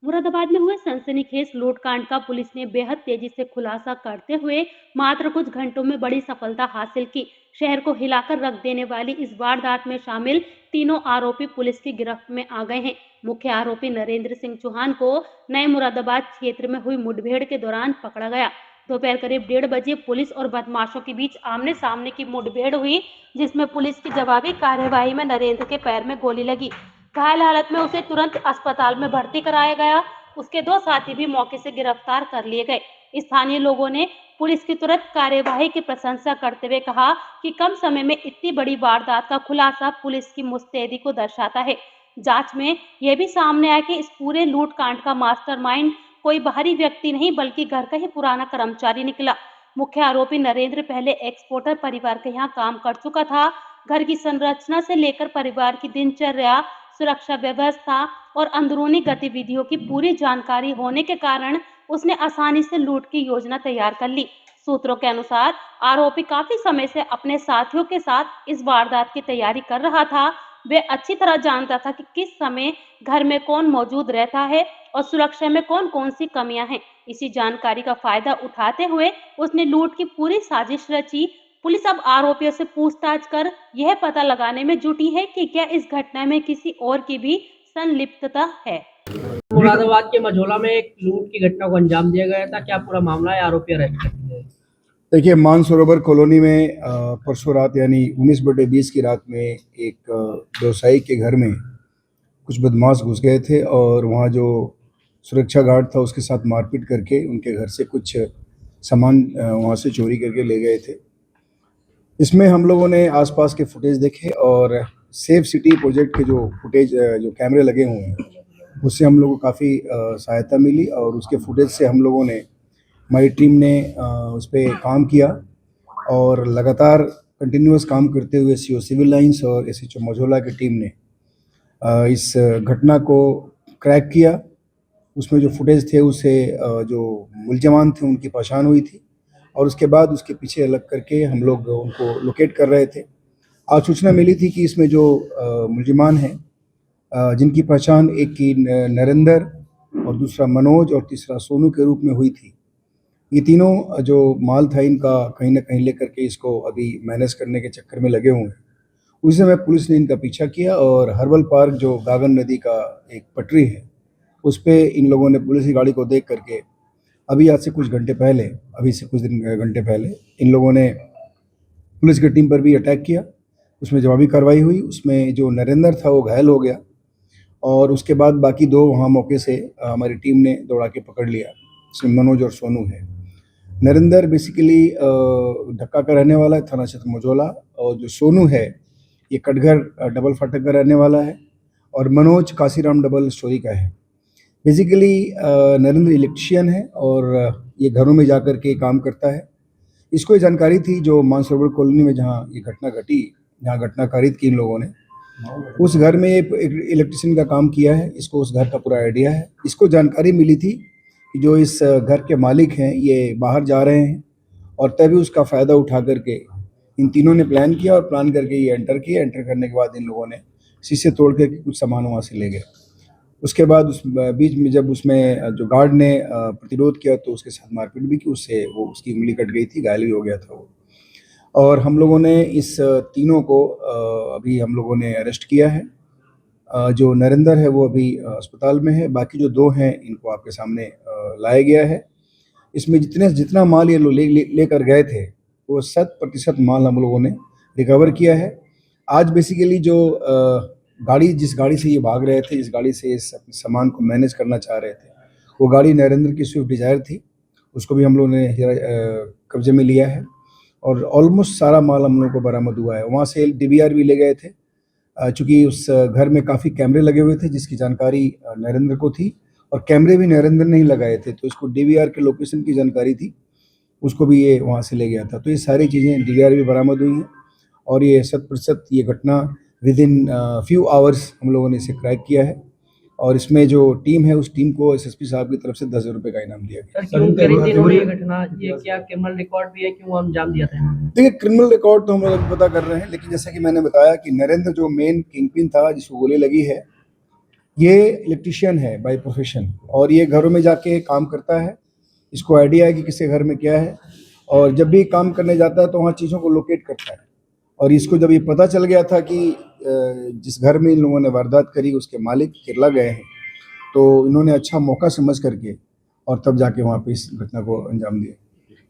मुरादाबाद में हुए सनसनीखेज लूटकांड का पुलिस ने बेहद तेजी से खुलासा करते हुए मात्र कुछ घंटों में बड़ी सफलता हासिल की। शहर को हिलाकर रख देने वाली इस वारदात में शामिल तीनों आरोपी पुलिस की गिरफ्त में आ गए हैं। मुख्य आरोपी नरेंद्र सिंह चौहान को नए मुरादाबाद क्षेत्र में हुई मुठभेड़ के दौरान पकड़ा गया। दोपहर करीब 1:30 बजे पुलिस और बदमाशों के बीच आमने सामने की मुठभेड़ हुई, जिसमें पुलिस की जवाबी कार्यवाही में नरेंद्र के पैर में गोली लगी। घायल हालत में उसे तुरंत अस्पताल में भर्ती कराया गया। उसके दो साथी भी मौके से गिरफ्तार कर लिए गए। स्थानीय लोगों ने पुलिस की तुरंत कार्यवाही की प्रशंसा करते हुए कहा कि कम समय में इतनी बड़ी वारदात का खुलासा पुलिस की मुस्तैदी को दर्शाता है। जांच में यह भी सामने आया कि इस पूरे लूटकांड का मास्टरमाइंड कोई बाहरी व्यक्ति नहीं बल्कि घर का ही पुराना कर्मचारी निकला। मुख्य आरोपी नरेंद्र पहले एक्सपोर्टर परिवार के यहाँ काम कर चुका था। घर की संरचना से लेकर परिवार की दिनचर्या, सुरक्षा व्यवस्था और अंदरूनी गतिविधियों की पूरी जानकारी होने के कारण उसने आसानी से लूट की योजना तैयार कर ली। सूत्रों के अनुसार आरोपी काफी समय से अपने साथियों के साथ इस वारदात की तैयारी कर रहा था। वे अच्छी तरह जानता था कि किस समय घर में कौन मौजूद रहता है और सुरक्षा में कौन कौन सी कमियां हैं। इसी जानकारी का फायदा उठाते हुए उसने लूट की पूरी साजिश रची। पुलिस अब आरोपियों से पूछताछ कर यह पता लगाने में जुटी है कि क्या इस घटना में किसी और की भी संलिप्तता है। मुरादाबाद के मझौला में एक लूट की घटना को अंजाम दिया गया था। क्या पूरा मामला है? आरोपी अरेस्ट कर लिए? देखिए, मानसरोवर कॉलोनी में परसों रात यानी 19/20 की रात में एक व्यवसायी के घर में कुछ बदमाश घुस गए थे और वहाँ जो सुरक्षा गार्ड था उसके साथ मारपीट करके उनके घर से कुछ सामान वहाँ से चोरी करके ले गए थे। इसमें हम लोगों ने आसपास के फुटेज देखे और सेफ सिटी प्रोजेक्ट के जो फुटेज जो कैमरे लगे हुए हैं उससे हम लोगों को काफ़ी सहायता मिली और उसके फुटेज से हम लोगों ने हमारी टीम ने उस पर काम किया और लगातार कंटिन्यूस काम करते हुए सीओ सिविल लाइंस और एसएचओ मझौला की टीम ने इस घटना को क्रैक किया। उसमें जो फुटेज थे उससे जो मुलजमान थे उनकी पहचान हुई थी और उसके बाद उसके पीछे लग करके हम लोग उनको लोकेट कर रहे थे। आज सूचना मिली थी कि इसमें जो मुलजमान हैं जिनकी पहचान एक की नरेंद्र और दूसरा मनोज और तीसरा सोनू के रूप में हुई थी। ये तीनों जो माल था इनका कहीं ना कहीं लेकर के इसको अभी मैनेज करने के चक्कर में लगे हुए हैं। उस समय पुलिस ने इनका पीछा किया और हर्बल पार्क जो गागन नदी का एक पटरी है उस पर इन लोगों ने पुलिस की गाड़ी को देख करके अभी आज से कुछ घंटे पहले घंटे पहले इन लोगों ने पुलिस की टीम पर भी अटैक किया। उसमें जवाबी कार्रवाई हुई। उसमें जो नरेंद्र था वो घायल हो गया और उसके बाद बाकी दो वहाँ मौके से हमारी टीम ने दौड़ा के पकड़ लिया। इसमें मनोज और सोनू है। नरेंद्र बेसिकली ढक्का का रहने वाला है, थाना क्षेत्र मझौला, और जो सोनू है ये कटघर डबल फाटक का रहने वाला है और मनोज काशीराम डबल स्टोरी का है। बेसिकली नरेंद्र इलेक्ट्रिशियन है और ये घरों में जाकर के काम करता है। इसको ये जानकारी थी जो मानसरोवर कॉलोनी में जहाँ ये घटना घटी, जहाँ घटना कारित की इन लोगों ने, उस घर में एक इलेक्ट्रिशियन का काम किया है। इसको उस घर का पूरा आइडिया है। इसको जानकारी मिली थी कि जो इस घर के मालिक हैं ये बाहर जा रहे हैं और तभी उसका फ़ायदा उठा करके इन तीनों ने प्लान किया और प्लान करके ये एंटर किए। एंटर करने के बाद इन लोगों ने शीशे तोड़ करके कुछ सामान वहाँ से ले गए। उसके बाद उस बीच में जब उसमें जो गार्ड ने प्रतिरोध किया तो उसके साथ मारपीट भी की। उससे वो उसकी उंगली कट गई थी, घायल भी हो गया था वो। और हम लोगों ने इस तीनों को अभी हम लोगों ने अरेस्ट किया है। जो नरेंद्र है वो अभी अस्पताल में है। बाकी जो दो हैं इनको आपके सामने लाया गया है। इसमें जितना माल ये लोग लेकर गए थे वो 100% माल हम लोगों ने रिकवर किया है। आज बेसिकली जो जिस गाड़ी से ये भाग रहे थे, इस गाड़ी से इस सामान को मैनेज करना चाह रहे थे, वो गाड़ी नरेंद्र की स्विफ्ट डिज़ायर थी। उसको भी हम लोगों ने कब्जे में लिया है और ऑलमोस्ट सारा माल हम लोगों को बरामद हुआ है। वहाँ से डीवीआर भी ले गए थे चूँकि उस घर में काफ़ी कैमरे लगे हुए थे जिसकी जानकारी नरेंद्र को थी और कैमरे भी नरेंद्र ने ही लगाए थे, तो इसको डीवीआर के लोकेशन की जानकारी थी, उसको भी ये वहाँ से ले गया था। तो ये सारी चीज़ें डीवीआर भी बरामद हुई हैं और ये 100% ये घटना विदिन फ्यू आवर्स हम लोगों ने इसे क्रैक किया है और इसमें जो टीम है उस टीम को एसएसपी साहब की तरफ से 10,000 रुपये का इनाम दिया गया। सर, क्यों करी थी इन्होंने ये घटना? ये क्या क्रिमिनल रिकॉर्ड भी है? क्यों अंजाम दिया था? देखिए, क्रिमिनल रिकॉर्ड तो हम लोग पता कर रहे हैं, लेकिन जैसा कि मैंने बताया कि नरेंद्र जो मेन किंगपिन था जिसको गोली लगी है ये इलेक्ट्रिशियन है बाय प्रोफेशन और ये घरों में जाके काम करता है। इसको आइडिया है कि किसके घर में क्या है और जब भी काम करने जाता है तो वहाँ चीज़ों को लोकेट करता है। और इसको जब ये पता चल गया था कि जिस घर में इन लोगों ने वारदात करी उसके मालिक केरला गए हैं, तो इन्होंने अच्छा मौका समझ करके और तब जाके वहाँ पे इस घटना को अंजाम दिया।